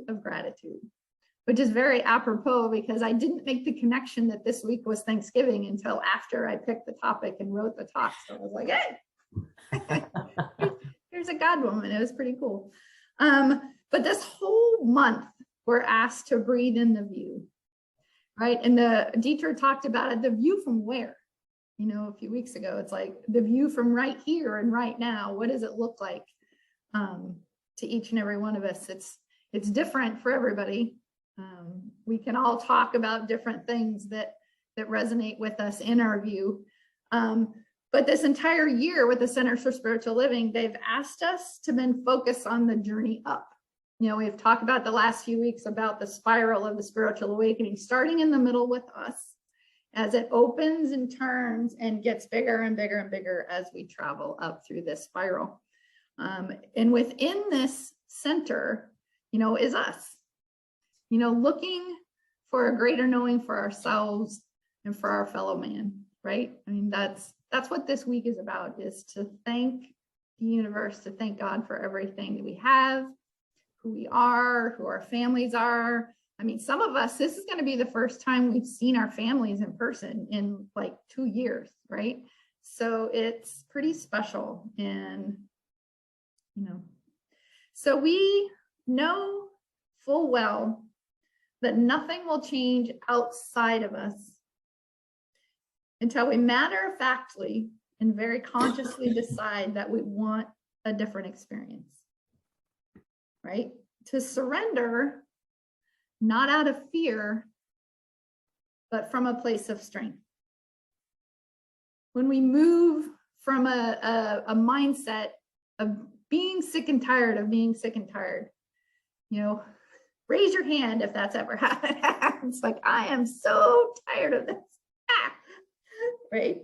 of gratitude, which is very apropos because I didn't make the connection that this week was Thanksgiving until after I picked the topic and wrote the talk. So I was like, hey, here's a God moment. It was pretty cool. But this whole month, we're asked to breathe in the view, right? And the Dieter talked about it, the view from where? You know, a few weeks ago, it's like the view from right here and right now. What does it look like to each and every one of us? It's different for everybody. We can all talk about different things that resonate with us in our view. But this entire year with the Centers for Spiritual Living, they've asked us to then focus on the journey up. You know, we've talked about the last few weeks about the spiral of the spiritual awakening, starting in the middle with us, as it opens and turns and gets bigger and bigger and bigger as we travel up through this spiral. And within this center, you know, is us, you know, looking for a greater knowing for ourselves and for our fellow man, right? I mean, that's what this week is about, is to thank the universe, to thank God for everything that we have, who we are, who our families are. I mean, some of us, this is going to be the first time we've seen our families in person in like 2 years, right? So it's pretty special. And, you know, so we know full well that nothing will change outside of us until we matter-of-factly and very consciously decide that we want a different experience, right? To surrender, not out of fear, but from a place of strength. When we move from a mindset of being sick and tired of being sick and tired, you know, raise your hand if that's ever happened. It's like, I am so tired of this, right?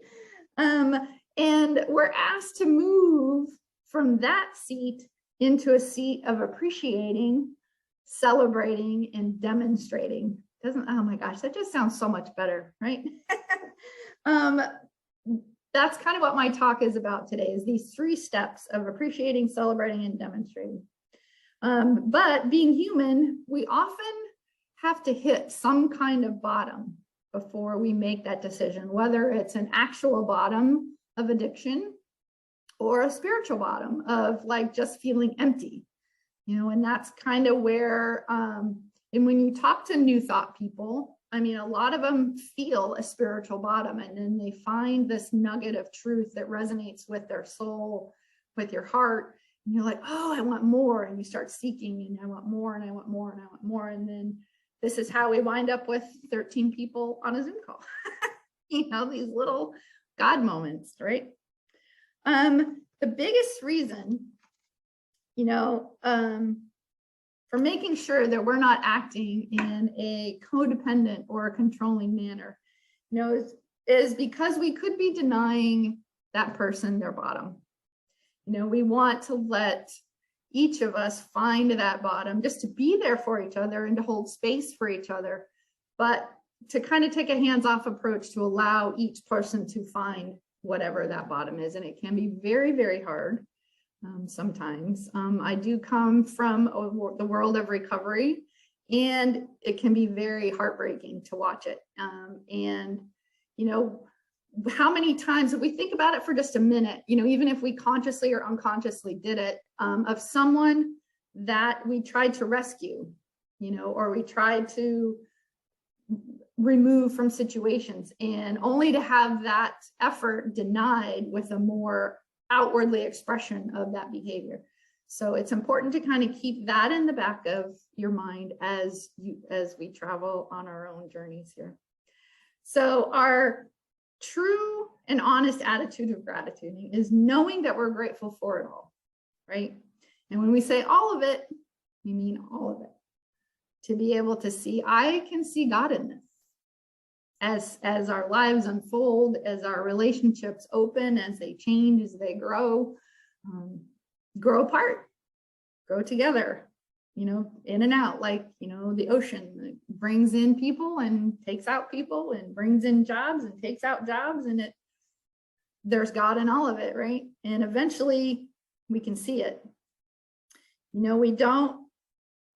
And we're asked to move from that seat into a seat of appreciating, celebrating, and demonstrating. Doesn't, oh my gosh, that just sounds so much better, right? That's kind of what my talk is about today, is these 3 steps of appreciating, celebrating, and demonstrating. But being human, we often have to hit some kind of bottom before we make that decision, whether it's an actual bottom of addiction or a spiritual bottom of like just feeling empty, you know. And that's kind of where, and when you talk to new thought people, I mean, a lot of them feel a spiritual bottom, and then they find this nugget of truth that resonates with their soul, with your heart. And you're like, oh, I want more. And you start seeking, and I want more, and I want more, and I want more. And then this is how we wind up with 13 people on a Zoom call. You know, these little God moments, right? The biggest reason, you know, for making sure that we're not acting in a codependent or a controlling manner, you know, is because we could be denying that person their bottom. You know, we want to let each of us find that bottom, just to be there for each other and to hold space for each other, but to kind of take a hands-off approach to allow each person to find whatever that bottom is. And it can be very, very hard sometimes. I do come from the world of recovery, and it can be very heartbreaking to watch it. And, you know, how many times, if we think about it for just a minute, you know, even if we consciously or unconsciously did it, of someone that we tried to rescue, you know, or we tried to remove from situations, and only to have that effort denied with a more outwardly expression of that behavior. So it's important to kind of keep that in the back of your mind as we travel on our own journeys here. So our true and honest attitude of gratitude is knowing that we're grateful for it all, right? And when we say all of it, we mean all of it. To be able to see, I can see God in this. As our lives unfold, as our relationships open, as they change, as they grow apart, grow together, you know, in and out, like, you know, the ocean brings in people and takes out people, and brings in jobs and takes out jobs, and there's God in all of it, right? And eventually we can see it. You know, we don't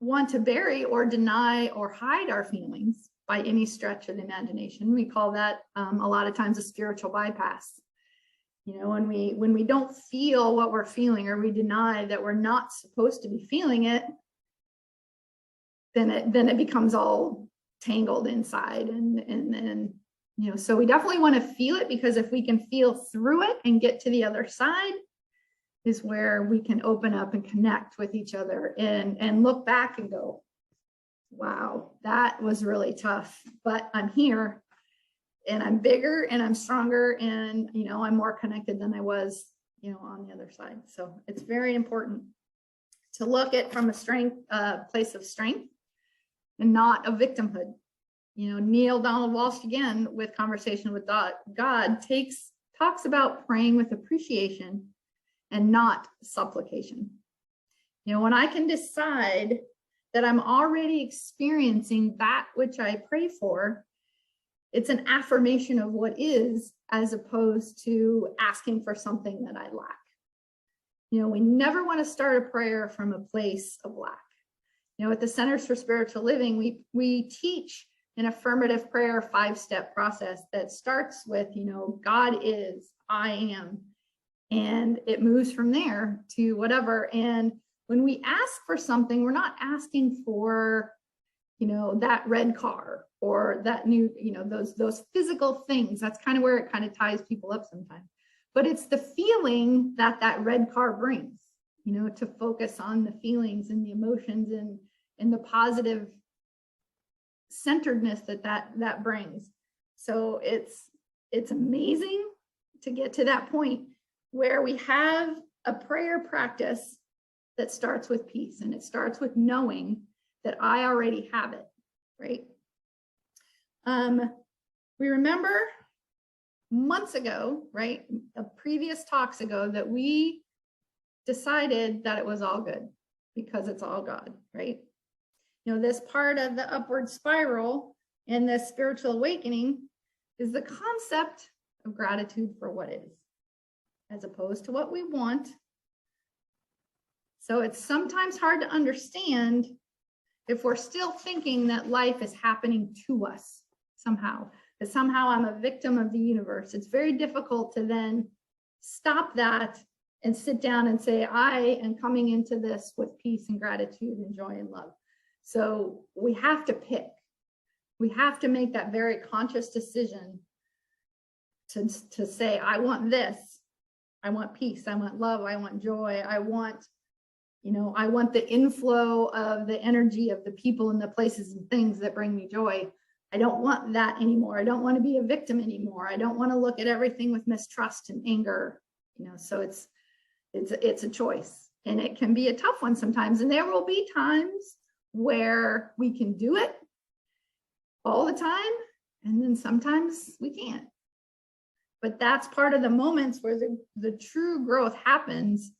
want to bury or deny or hide our feelings by any stretch of the imagination. We call that a lot of times a spiritual bypass. You know, when we don't feel what we're feeling, or we deny that we're not supposed to be feeling it, then it becomes all tangled inside. And you know, so we definitely want to feel it, because if we can feel through it and get to the other side, is where we can open up and connect with each other and look back and go, wow, that was really tough, but I'm here and I'm bigger and I'm stronger, and, you know, I'm more connected than I was, you know, on the other side. So it's very important to look at from a place of strength and not a victimhood. You know, Neil Donald Walsh, again, with Conversation with God, talks about praying with appreciation and not supplication. You know, when I can decide that I'm already experiencing that which I pray for, it's an affirmation of what is, as opposed to asking for something that I lack. You know, we never want to start a prayer from a place of lack. You know, at the Centers for Spiritual Living, we teach an affirmative prayer 5-step process that starts with, you know, God is, I am, and it moves from there to whatever. And when we ask for something, we're not asking for, you know, that red car or that new, you know, those physical things. That's kind of where it kind of ties people up sometimes. But it's the feeling that red car brings, you know, to focus on the feelings and the emotions and the positive centeredness that brings. So it's amazing to get to that point where we have a prayer practice that starts with peace, and it starts with knowing that I already have it, right? We remember months ago, right, previous talks ago, that we decided that it was all good because it's all God, right? You know, this part of the upward spiral in this spiritual awakening is the concept of gratitude for what is, as opposed to what we want. So it's sometimes hard to understand if we're still thinking that life is happening to us somehow, that somehow I'm a victim of the universe. It's very difficult to then stop that and sit down and say, I am coming into this with peace and gratitude and joy and love. So we have to pick. We have to make that very conscious decision to say, I want this. I want peace. I want love. I want joy. I want, you know, I want the inflow of the energy of the people and the places and things that bring me joy. I don't want that anymore. I don't want to be a victim anymore. I don't want to look at everything with mistrust and anger, you know. So it's a choice, and it can be a tough one sometimes. And there will be times where we can do it all the time, and then sometimes we can't. But that's part of the moments where the true growth happens,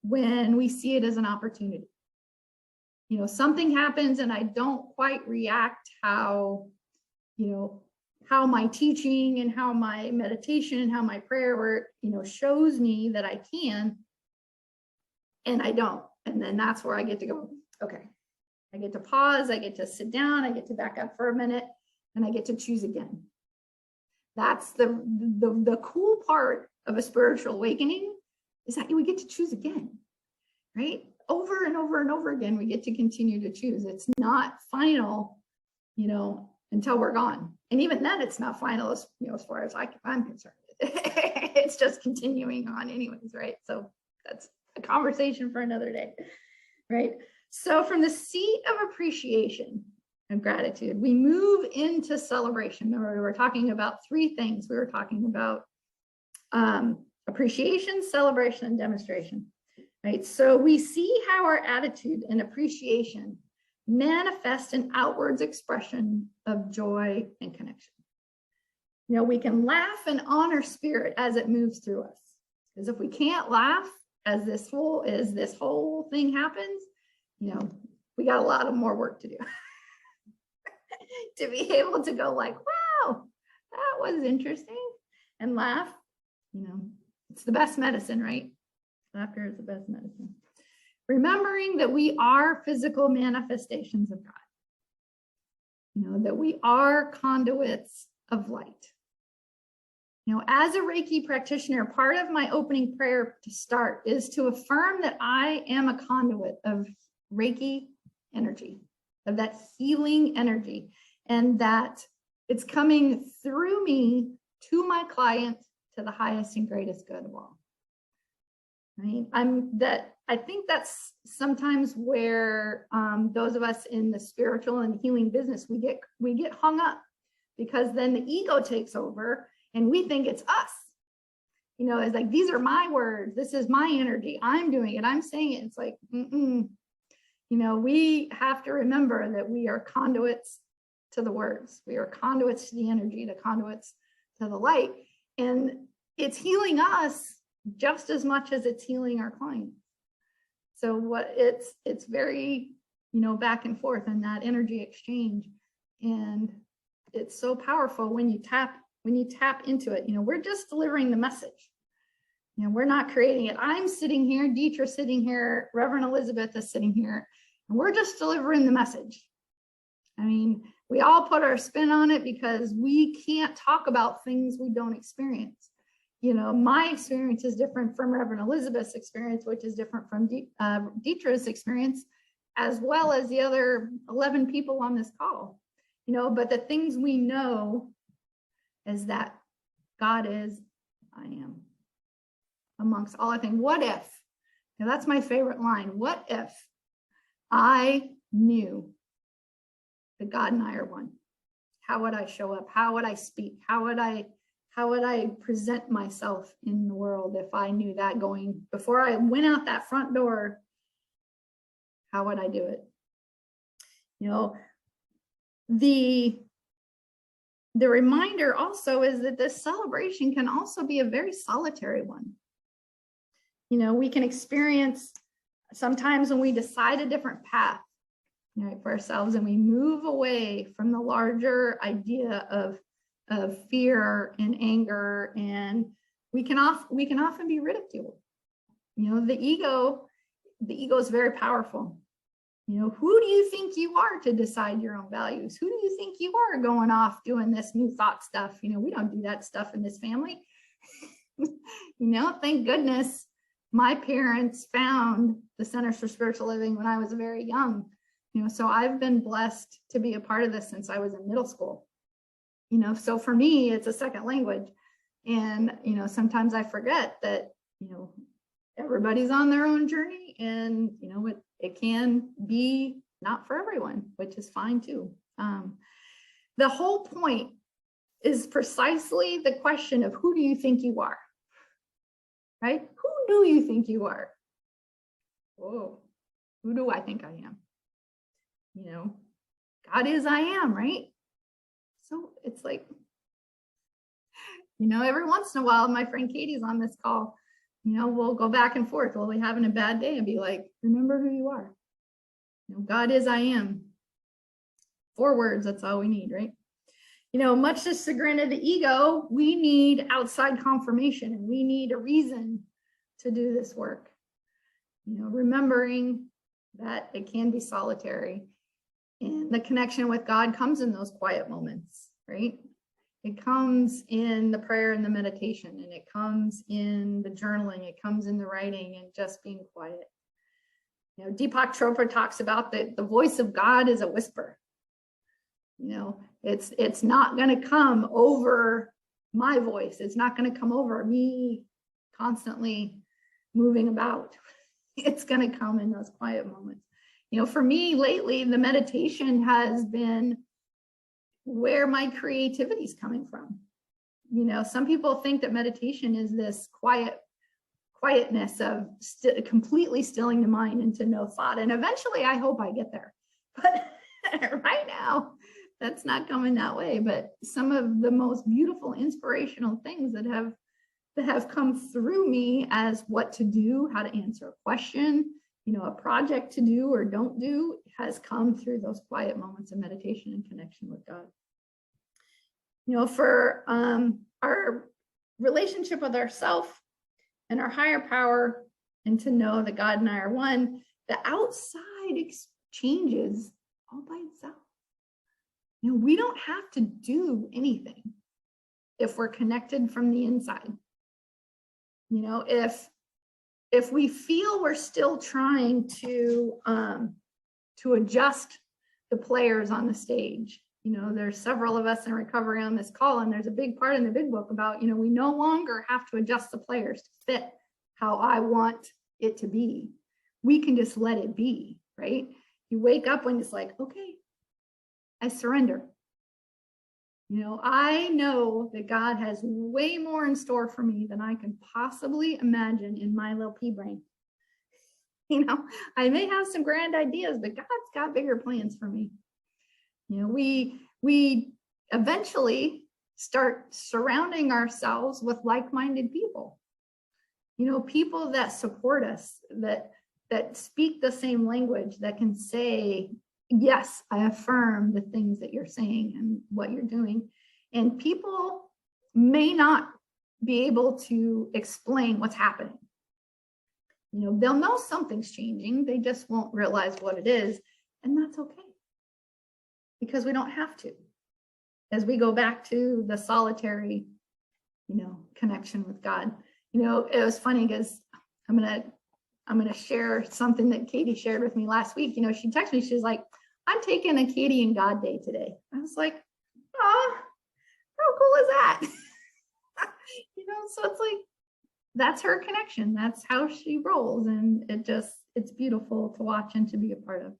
when we see it as an opportunity. You know, something happens and I don't quite react how, you know, how my teaching and how my meditation and how my prayer work, you know, shows me that I can, and I don't. And then that's where I get to go, okay, I get to pause, I get to sit down, I get to back up for a minute, and I get to choose again. That's the cool part of a spiritual awakening, is that we get to choose again, right? Over and over and over again, we get to continue to choose. It's not final, you know, until we're gone. And even then, it's not final, as, you know, as far as I'm concerned. It's just continuing on anyways, right? So that's a conversation for another day, right? So from the seat of appreciation and gratitude, we move into celebration. Remember, we were talking about 3 things. We were talking about appreciation, celebration, and demonstration, right? So we see how our attitude and appreciation manifest an outwards expression of joy and connection. You know, we can laugh and honor spirit as it moves through us. Because if we can't laugh as this whole thing happens, you know, we got a lot of more work to do. To be able to go like, wow, that was interesting, and laugh, you know, it's the best medicine, right? Laughter is the best medicine. remembering that we are physical manifestations of God, that we are conduits of light. As a Reiki practitioner, part of my opening prayer to start is to affirm that I am a conduit of Reiki energy, of that healing energy, and that it's coming through me to my client to the highest and greatest good of all. I think that's sometimes where those of us in the spiritual and healing business, we get hung up, because then the ego takes over and we think it's us. It's like, these are my words, this is my energy, I'm doing it, I'm saying it. It's like, we have to remember that we are conduits to the words, we are conduits to the energy, the conduits to the light, and it's healing us just as much as it's healing our clients. So it's very, back and forth in that energy exchange. And it's so powerful when you tap into it. We're just delivering the message. We're not creating it. I'm sitting here, Dietrich's sitting here, Reverend Elizabeth is sitting here, and we're just delivering the message. We all put our spin on it because we can't talk about things we don't experience. My experience is different from Reverend Elizabeth's experience, which is different from Dietrich's experience, as well as the other 11 people on this call. But the things we know is that God is, I am, amongst all I think. What if, now that's my favorite line, what if I knew that God and I are one? How would I show up? How would I speak? How would I present myself in the world if I knew that going before I went out that front door? How would I do it? The reminder also is that this celebration can also be a very solitary one. We can experience sometimes when we decide a different path, for ourselves, and we move away from the larger idea of fear and anger, and we can often be ridiculed. The ego is very powerful. Who do you think you are to decide your own values? Who do you think you are going off doing this new thought stuff? We don't do that stuff in this family. Thank goodness my parents found the Centers for Spiritual Living when I was very young. So I've been blessed to be a part of this since I was in middle school. So for me, it's a second language. And, sometimes I forget that, everybody's on their own journey, and, it can be not for everyone, which is fine too. The whole point is precisely the question of who do you think you are, right? Who do you think you are? Whoa, who do I think I am? God is I am, right? So it's like, every once in a while, my friend Katie's on this call, we'll go back and forth. We'll be having a bad day and be like, remember who you are. God is I am. 4 words, that's all we need, right? Much to the chagrin of the ego, we need outside confirmation, and we need a reason to do this work. Remembering that it can be solitary, and the connection with God comes in those quiet moments, right? It comes in the prayer and the meditation, and it comes in the journaling, it comes in the writing and just being quiet. Deepak Chopra talks about that the voice of God is a whisper. It's not going to come over my voice. It's not going to come over me constantly moving about. It's going to come in those quiet moments. For me lately, the meditation has been where my creativity is coming from. Some people think that meditation is this quietness of completely stilling the mind into no thought. And eventually I hope I get there. But right now, that's not coming that way. But some of the most beautiful inspirational things that have come through me as what to do, how to answer a question, a project to do or don't do, has come through those quiet moments of meditation and connection with God. For our relationship with ourself and our higher power, and to know that God and I are one, the outside changes all by itself. You know, we don't have to do anything if we're connected from the inside. You know, if we feel we're still trying to adjust the players on the stage, you know, there's several of us in recovery on this call, and there's a big part in the big book about, you know, we no longer have to adjust the players to fit how I want it to be. We can just let it be, right? You wake up when it's like, okay, I surrender. You know, I know that God has way more in store for me than I can possibly imagine in my little pea brain. You know, I may have some grand ideas, but God's got bigger plans for me. You know, we eventually start surrounding ourselves with like-minded people. You know, people that support us, that speak the same language, that can say, yes, I affirm the things that you're saying and what you're doing. And people may not be able to explain what's happening. You know, they'll know something's changing. They just won't realize what it is. And that's okay, because we don't have to. As we go back to the solitary, you know, connection with God. You know, it was funny because I'm gonna share something that Katie shared with me last week. You know, she texted me, she was like, I'm taking a Katie and God day today. I was like, oh, how cool is that? You know, so it's like, that's her connection. That's how she rolls. And it's beautiful to watch and to be a part of.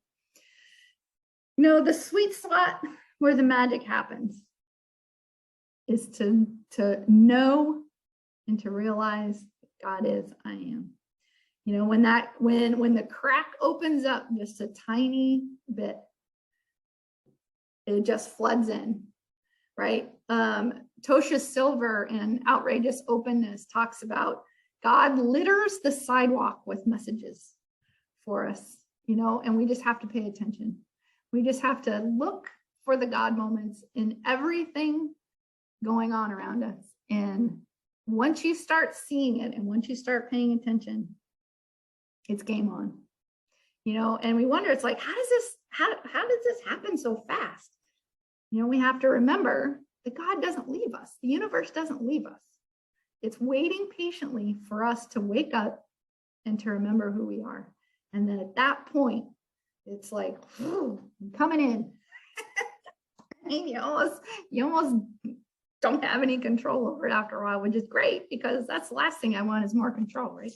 You know, the sweet spot where the magic happens is to know and to realize that God is, I am. You know, when the crack opens up just a tiny bit, it just floods in, right? Tosha Silver in Outrageous Openness talks about God litters the sidewalk with messages for us, you know, and we just have to pay attention. We just have to look for the God moments in everything going on around us. And once you start seeing it and once you start paying attention, it's game on, you know. And we wonder, it's like, how does this happen so fast? You know, we have to remember that God doesn't leave us. The universe doesn't leave us. It's waiting patiently for us to wake up and to remember who we are. And then at that point, it's like, I'm coming in. And you almost don't have any control over it after a while, which is great, because that's the last thing I want is more control, right?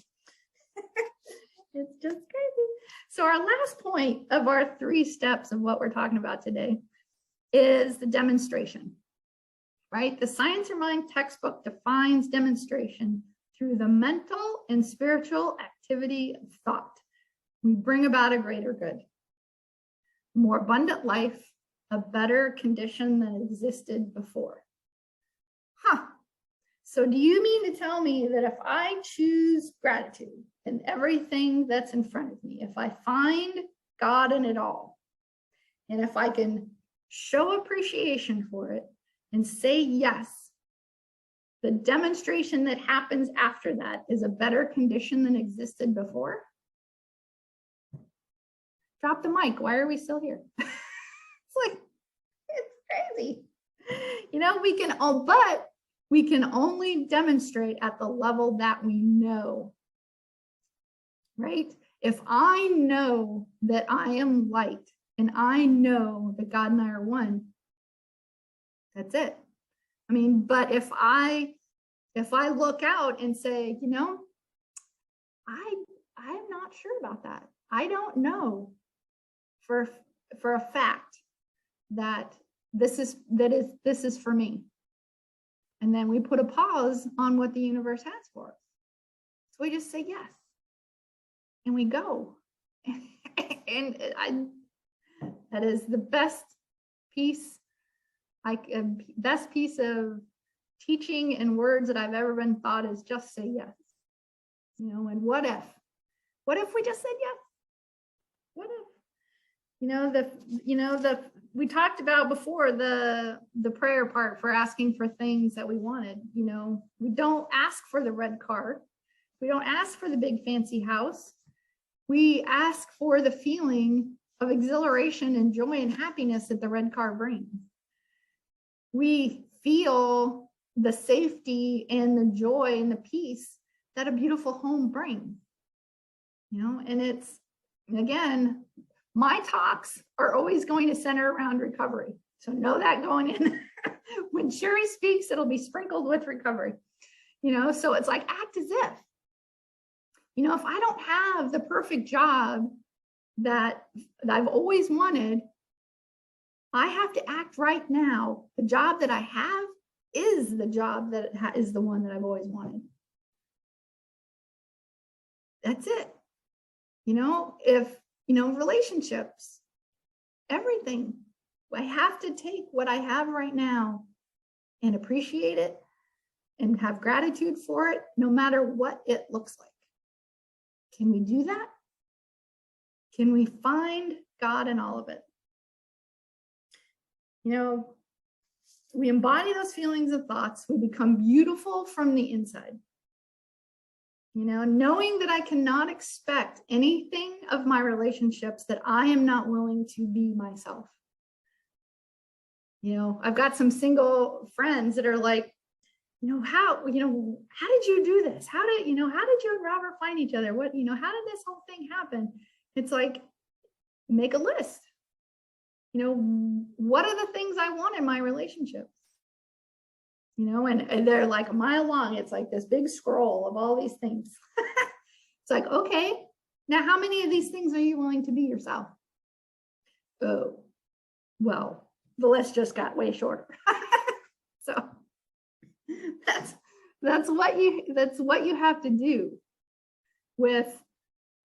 It's just crazy. So our last point of our 3 steps of what we're talking about today is the demonstration, right? The Science Your Mind textbook defines demonstration through the mental and spiritual activity of thought. We bring about a greater good, more abundant life, a better condition than existed before. So do you mean to tell me that if I choose gratitude in everything that's in front of me, if I find God in it all, and if I can show appreciation for it and say yes, the demonstration that happens after that is a better condition than existed before? Drop the mic. Why are we still here? It's like, it's crazy. You know, we can only demonstrate at the level that we know, right? If I know that I am light and I know that God and I are one, that's it. I mean, but if I look out and say, you know, I'm not sure about that. I don't know for a fact that this is for me. And then we put a pause on what the universe has for us. So we just say yes. And we go. And that is the best piece of teaching and words that I've ever been taught, is just say yes. You know, and what if we just said yes? What if? We talked about before the prayer part for asking for things that we wanted. You know, we don't ask for the red car. We don't ask for the big fancy house. We ask for the feeling of exhilaration and joy and happiness that the red car brings. We feel the safety and the joy and the peace that a beautiful home brings. You know, and it's, again, my talks are always going to center around recovery. So know that going in. When Sherri speaks, it'll be sprinkled with recovery. You know, so it's like act as if. You know, if I don't have the perfect job that I've always wanted, I have to act right now. The job that I have is the job that is the one that I've always wanted. That's it. You know, if, you know, relationships, everything, I have to take what I have right now and appreciate it and have gratitude for it, no matter what it looks like. Can we do that? Can we find God in all of it? You know, we embody those feelings and thoughts. We become beautiful from the inside. You know, knowing that I cannot expect anything of my relationships that I am not willing to be myself. You know, I've got some single friends that are like, you know, how did you do this? How did you and Robert find each other? What, you know, how did this whole thing happen? It's like, make a list. You know, what are the things I want in my relationships? You know, and they're like a mile long. It's like this big scroll of all these things. It's like, okay, now how many of these things are you willing to be yourself? Oh, well, the list just got way shorter. So that's what you have to do with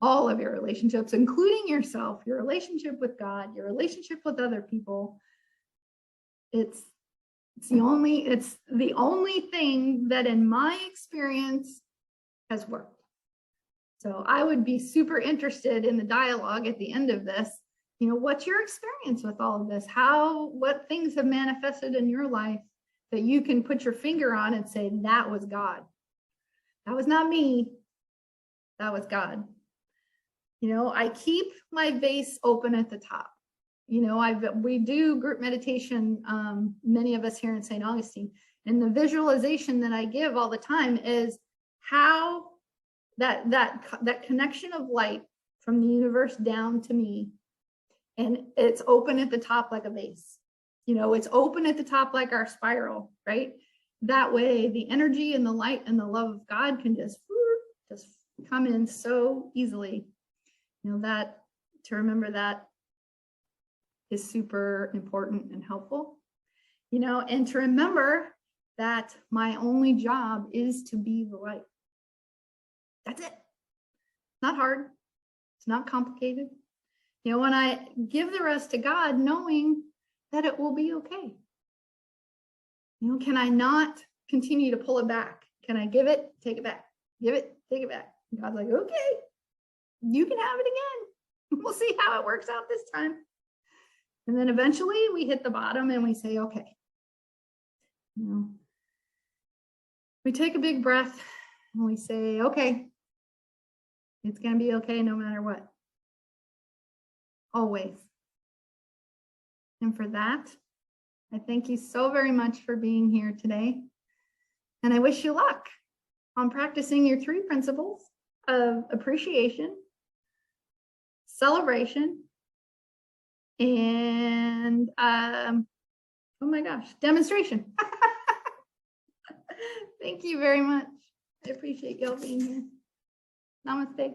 all of your relationships, including yourself, your relationship with God, your relationship with other people. It's the only thing that in my experience has worked. So I would be super interested in the dialogue at the end of this. You know, what's your experience with all of this? What things have manifested in your life that you can put your finger on and say, that was God. That was not me. That was God. You know, I keep my vase open at the top. You know, we do group meditation, many of us here in St. Augustine, and the visualization that I give all the time is how that connection of light from the universe down to me, and it's open at the top like a vase. You know, it's open at the top like our spiral, right? That way the energy and the light and the love of God can just come in so easily. You know, to remember that is super important and helpful. You know, and to remember that my only job is to be the light. That's it. Not hard. It's not complicated. You know, when I give the rest to God, knowing that it will be okay. You know, can I not continue to pull it back? Can I give it, take it back, give it, take it back? And God's like, okay, you can have it again. We'll see how it works out this time. And then eventually we hit the bottom and we say, okay, you know, we take a big breath and we say, okay, it's going to be okay no matter what. Always. And for that, I thank you so very much for being here today. And I wish you luck on practicing your 3 principles of appreciation, celebration, and oh my gosh, demonstration. Thank you very much. I appreciate y'all being here. Namaste.